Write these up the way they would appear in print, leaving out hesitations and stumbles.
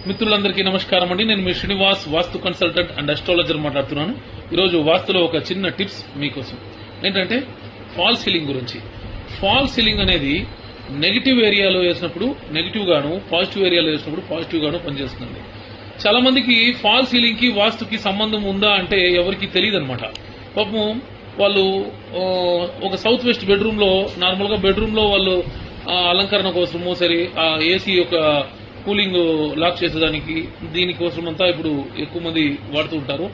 మిత్రులందరికీ నమస్కారం అండి. నేను మీ శ్రీనివాస్, వాస్తు కన్సల్టెంట్ అండ్ అస్ట్రాలజర్ మాట్లాడుతున్నాను. ఈరోజు వాస్తులో ఒక చిన్న టిప్స్ మీకోసం. ఏంటంటే ఫాల్ సీలింగ్ గురించి. ఫాల్ సీలింగ్ అనేది నెగిటివ్ ఏరియాలో వేసినప్పుడు నెగిటివ్ గాను, పాజిటివ్ ఏరియాలో వేసినప్పుడు పాజిటివ్ గాను పనిచేస్తుంది. చాలా మందికి ఫాల్ సీలింగ్ కి వాస్తుకి సంబంధం ఉందా అంటే ఎవరికి తెలియదు అనమాట. పాపం వాళ్ళు ఒక సౌత్ వెస్ట్ బెడ్రూమ్ లో, నార్మల్ గా బెడ్రూమ్ లో వాళ్ళు అలంకరణ కోసము సరే ఏసీ యొక్క కూలింగ్ లాక్ చేసేదానికి దీనికోసం అంతా ఇప్పుడు ఎక్కువ మంది వాడుతూ ఉంటారు.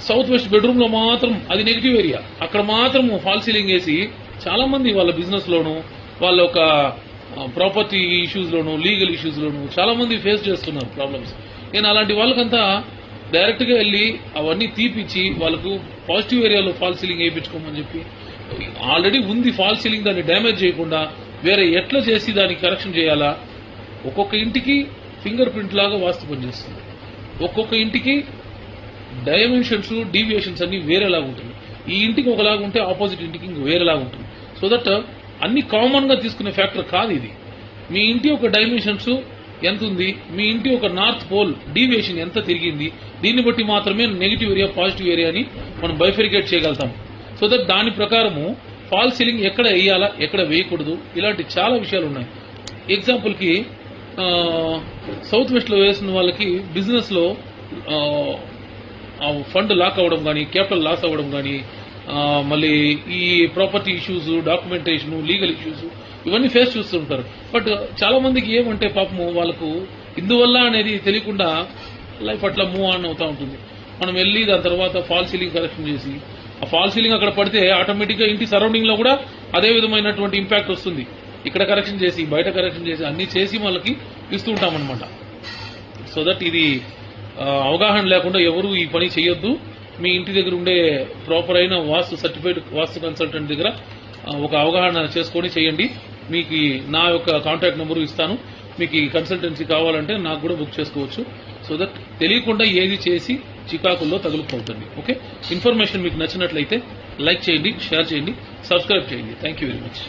సౌత్ వెస్ట్ బెడ్రూమ్ లో మాత్రం అది నెగిటివ్ ఏరియా, అక్కడ మాత్రం ఫాల్ సీలింగ్ వేసి చాలా మంది వాళ్ళ బిజినెస్ లోను, వాళ్ళ ఒక ప్రాపర్టీ ఇష్యూస్ లోను, లీగల్ ఇష్యూస్ లోను చాలా మంది ఫేస్ చేస్తున్నారు ప్రాబ్లమ్స్. నేను అలాంటి వాళ్ళకంతా డైరెక్ట్ గా వెళ్లి అవన్నీ తీపిచ్చి వాళ్ళకు పాజిటివ్ ఏరియాలో ఫాల్ సీలింగ్ వేయించుకోమని చెప్పి, ఆల్రెడీ ఉంది ఫాల్ సీలింగ్, దాన్ని డ్యామేజ్ చేయకుండా వేరే ఎట్లా చేసి దానికి కరెక్షన్ చేయాలా. ఒక్కొక్క ఇంటికి ఫింగర్ ప్రింట్ లాగా వాస్తు పనిచేస్తుంది. ఒక్కొక్క ఇంటికి డైమెన్షన్స్, డీవియేషన్స్ అన్ని వేరేలాగా ఉంటుంది. ఈ ఇంటికి ఒకలాగా ఉంటే ఆపోజిట్ ఇంటికి ఇంక వేరేలాగా ఉంటుంది. సో దట్ అన్ని కామన్ గా తీసుకునే ఫ్యాక్టర్ కాదు ఇది. మీ ఇంటి ఒక డైమెన్షన్స్ ఎంత ఉంది, మీ ఇంటి ఒక నార్త్ పోల్ డీవియేషన్ ఎంత తిరిగింది, దీన్ని బట్టి మాత్రమే నెగిటివ్ ఏరియా, పాజిటివ్ ఏరియా అని మనం బైఫరికేట్ చేయగలుగుతాం. సో దట్ దాని ప్రకారము ఫాల్ సీలింగ్ ఎక్కడ వేయాలా, ఎక్కడ వేయకూడదు, ఇలాంటి చాలా విషయాలు ఉన్నాయి. ఎగ్జాంపుల్ కి సౌత్ వెస్ట్ లో వేసిన వాళ్ళకి బిజినెస్ లో ఫండ్ లాక్ అవ్వడం కానీ, క్యాపిటల్ లాస్ అవ్వడం కానీ, మళ్ళీ ఈ property issues, documentation, legal issues ఇవన్నీ ఫేస్ చూస్తుంటారు. బట్ చాలా మందికి ఏమంటే పాపము వాళ్ళకు ఇందువల్ల అనేది తెలియకుండా లైఫ్ అట్లా మూవ్ ఆన్ అవుతా ఉంటుంది. మనం వెళ్ళి దాని తర్వాత ఫాల్ సీలింగ్ కరెక్షన్ చేసి, ఆ ఫాల్ సీలింగ్ అక్కడ పడితే ఆటోమేటిక్ గా ఇంటి సరౌండింగ్ లో కూడా అదే విధమైనటువంటి ఇంపాక్ట్ వస్తుంది. ఇక్కడ కరెక్షన్ చేసి, బయట కరెక్షన్ చేసి, అన్ని చేసి వాళ్ళకి ఇస్తూ ఉంటామన్నమాట. సో దట్ ఇది అవగాహన లేకుండా ఎవరు ఈ పని చేయొద్దు. మీ ఇంటి దగ్గర ఉండే ప్రాపర్ అయిన వాస్తు సర్టిఫైడ్ వాస్తు కన్సల్టెంట్ దగ్గర ఒక అవగాహన చేసుకొని చేయండి. మీకు నా యొక్క కాంటాక్ట్ నెంబరు ఇస్తాను. మీకు ఈ కన్సల్టెన్సీ కావాలంటే నాకు కూడా బుక్ చేసుకోవచ్చు. సో దట్ తెలియకుండా ఏది చేసి చికాకుల్లో తగులుకోవద్దండి. ఓకే, ఇన్ఫర్మేషన్ మీకు నచ్చినట్లయితే లైక్ చేయండి, షేర్ చేయండి, సబ్స్క్రైబ్ చేయండి. Thank you very much.